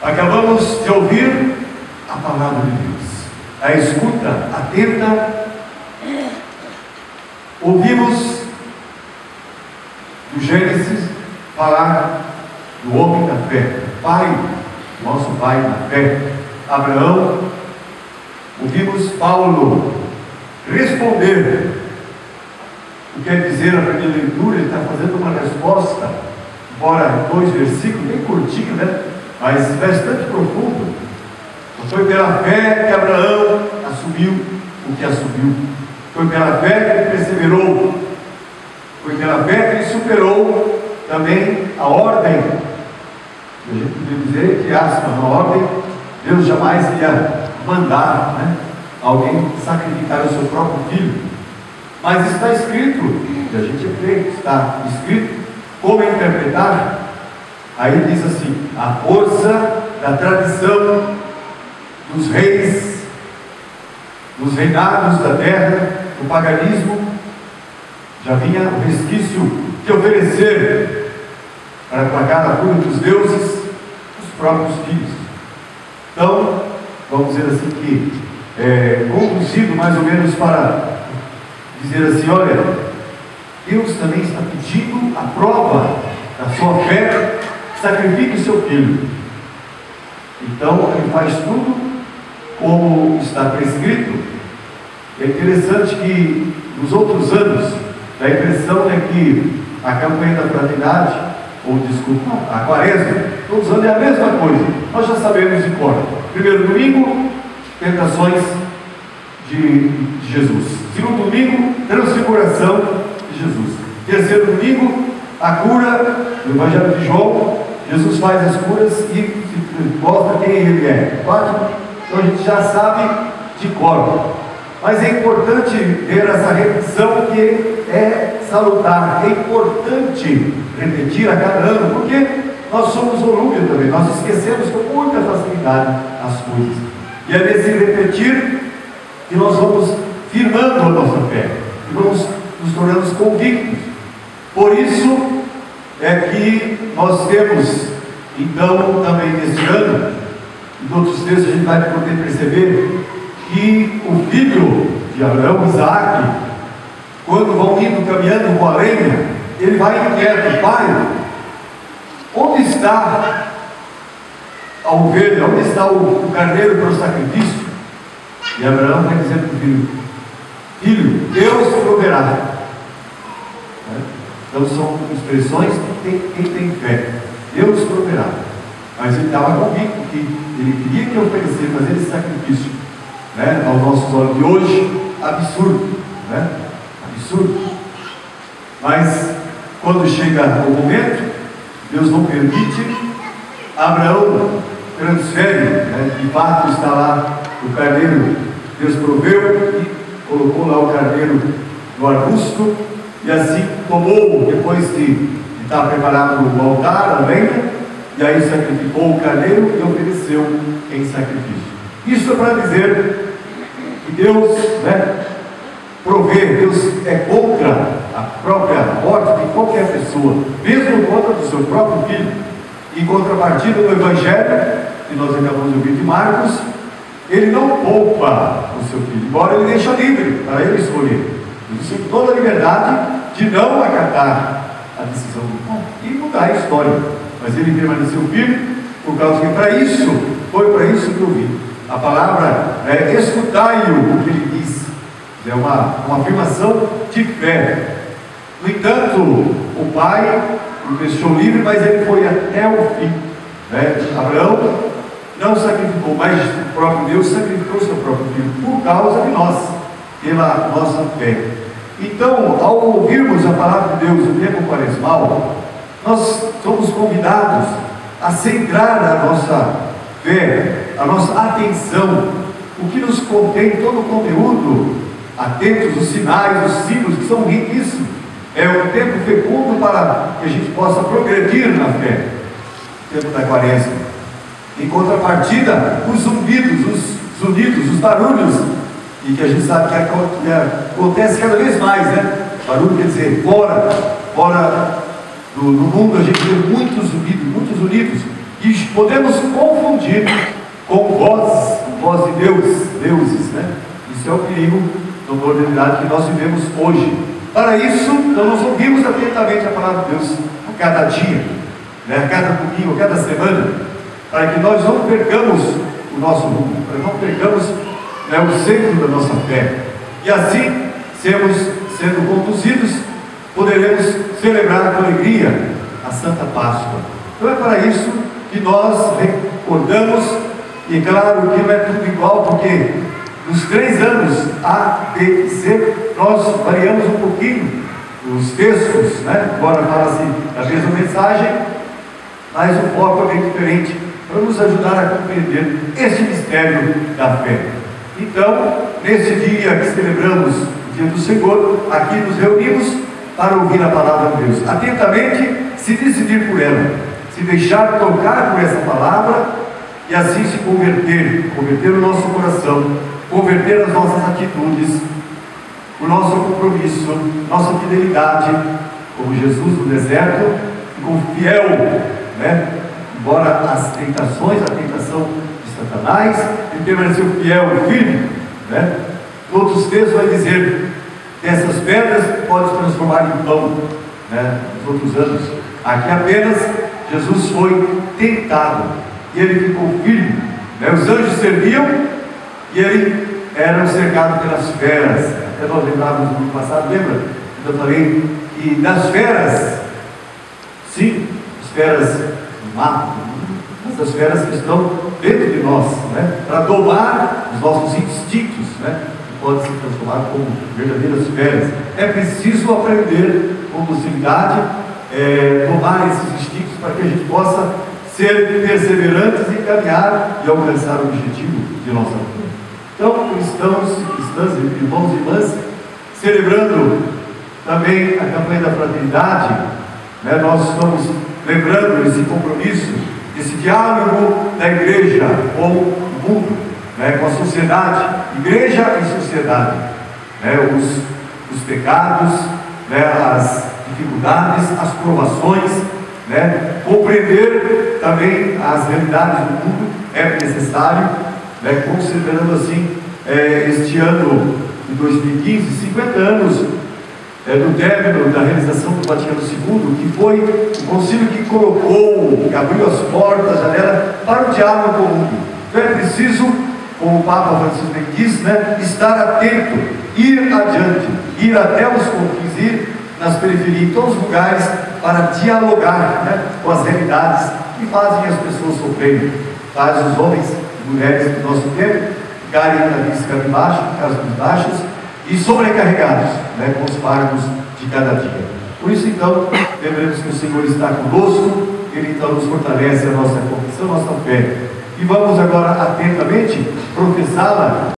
Acabamos de ouvir a palavra de Deus, a escuta atenta. Ouvimos do Gênesis falar do homem da fé, pai, nosso pai na fé, Abraão. Ouvimos Paulo responder. O que quer dizer a primeira leitura? Ele está fazendo uma resposta, embora 2 versículos, bem curtinho, né? Mas bastante profundo. Foi pela fé que Abraão assumiu o que assumiu. Foi pela fé que ele perseverou. Foi pela fé que ele superou também a ordem. A gente podia dizer, entre aspas, a ordem. Deus jamais ia mandar, né, alguém sacrificar o seu próprio filho. Mas está escrito, e a gente crê que está escrito, como interpretar? Aí diz assim: a força da tradição dos reis, dos reinados da terra, do paganismo, já vinha o resquício de oferecer para pagar a cura dos deuses os próprios filhos. Então, vamos dizer assim que conduzido mais ou menos para dizer assim: olha, Deus também está pedindo a prova da sua fé, sacrifique o seu filho. Então ele faz tudo como está prescrito. É interessante que nos outros anos, a impressão é que a campanha da fraternidade, ou desculpa, a quaresma, todos os anos é a mesma coisa. Nós já sabemos de cor. Primeiro domingo, tentações de Jesus. Segundo domingo, transfiguração de Jesus. Terceiro domingo, a cura do Evangelho de João. Jesus faz as curas e mostra quem ele é. Então a gente já sabe de cor. Mas é importante ver essa repetição, que é salutar. É importante repetir a cada ano, porque nós somos volúvel também. Nós esquecemos com muita facilidade as coisas. E é nesse repetir que nós vamos firmando a nossa fé, e vamos nos tornando convictos. Por isso é que nós temos, então, também neste ano, em outros textos a gente vai poder perceber que o filho de Abraão, Isaac, quando vão indo caminhando com a lenha, ele vai inquieto: pai, onde está a ovelha? Onde está o carneiro para o sacrifício? E Abraão vai dizer para o filho: filho, Deus proverá. Então são expressões que quem tem fé, Deus proverá. Mas ele estava convicto que ele queria que oferecer, fazer esse sacrifício, né, aos nossos olhos de hoje, absurdo, né? Absurdo. Mas quando chega o momento, Deus não permite, Abraão transfere, né, de fato está lá o carneiro, Deus proveu e colocou lá o carneiro no arbusto, e assim tomou, depois de estar preparado o altar, a lenha, e aí sacrificou o carneiro e ofereceu em sacrifício. Isso é para dizer que Deus, né, provê. Deus é contra a própria morte de qualquer pessoa, mesmo contra do seu próprio filho. Em contrapartida, no Evangelho que nós acabamos de ouvir de Marcos, ele não poupa o seu filho, embora ele deixa livre para ele escolher. Ele tem toda a liberdade de não acatar a decisão do pai e mudar a história. Mas ele permaneceu firme, por causa que foi para isso que eu vi. A palavra é escutai-o, o que ele diz. É uma afirmação de fé. No entanto, o pai o deixou livre, mas ele foi até o fim, né? Abraão não sacrificou, mas o próprio Deus sacrificou o seu próprio filho por causa de nós, pela nossa fé. Então, ao ouvirmos a palavra de Deus no tempo quaresmal, nós somos convidados a centrar a nossa fé, a nossa atenção, o que nos contém todo o conteúdo, atentos os sinais, os símbolos, que são riquíssimos. É um tempo fecundo para que a gente possa progredir na fé, o tempo da quaresma. Em contrapartida, os zumbidos, os sonidos, os barulhos, e que a gente sabe que acontece cada vez mais, né? Barulho quer dizer, fora do mundo a gente vê muitos zumbidos, muitos unidos, e podemos confundir com voz de deuses, né? Isso é o perigo da modernidade que nós vivemos hoje. Para isso, então, nós ouvimos atentamente a palavra de Deus a cada dia, né? A cada domingo, a cada semana, para que nós não percamos o nosso rumo, para que não percamos, né, o centro da nossa fé, e assim, sendo conduzidos, poderemos celebrar com alegria a Santa Páscoa. Então é para isso que nós recordamos, e claro que não é tudo igual, porque nos 3 anos A, B e C, nós variamos um pouquinho os textos, né? Agora fala-se da mesma mensagem, mas o foco é bem diferente, para nos ajudar a compreender este mistério da fé. Então, nesse dia que celebramos o dia do Senhor, aqui nos reunimos para ouvir a palavra de Deus, atentamente se decidir por ela, se deixar tocar por essa palavra e assim se converter o nosso coração, converter as nossas atitudes, o nosso compromisso, nossa fidelidade, como Jesus no deserto, como fiel, né? Embora as tentações, a tentação de Satanás, ele permaneceu fiel e firme, né? Outros textos vai dizer que essas pedras podem se transformar em pão, né? Nos outros anos. Aqui apenas Jesus foi tentado e ele ficou firme, né? Os anjos serviam e ele era cercado pelas feras. Até nós lembrávamos no ano passado, lembra? Eu falei que das feras, sim, as feras do mar, mas as feras que estão dentro de nós, né? Para domar os nossos instintos, né? Que podem se transformar como verdadeiras feras. É preciso aprender com docilidade, domar esses instintos para que a gente possa ser perseverantes e caminhar e alcançar o objetivo de nossa vida. Então, cristãs, irmãos e irmãs, celebrando também a campanha da fraternidade, né? Nós estamos lembrando esse compromisso, esse diálogo da igreja com o mundo, né? Com a sociedade, igreja e sociedade, né? Os pecados, né? As dificuldades, as provações, né? Compreender também as realidades do mundo é necessário, né? Considerando assim, este ano de 2015, 50 anos do término da realização do Vaticano II, que foi o concílio que colocou, que abriu as portas, a janela para o diálogo com o mundo. Então é preciso, como o Papa Francisco diz, né, estar atento, ir adiante, ir até os confins, ir nas periferias, em todos os lugares, para dialogar, né, com as realidades que fazem as pessoas sofrerem, faz os homens e mulheres do nosso tempo ficarem cabisbaixos e sobrecarregados, né, com os fardos de cada dia. Por isso, então, lembremos que o Senhor está conosco, Ele então nos fortalece a nossa confissão, a nossa fé. E vamos agora atentamente professá-la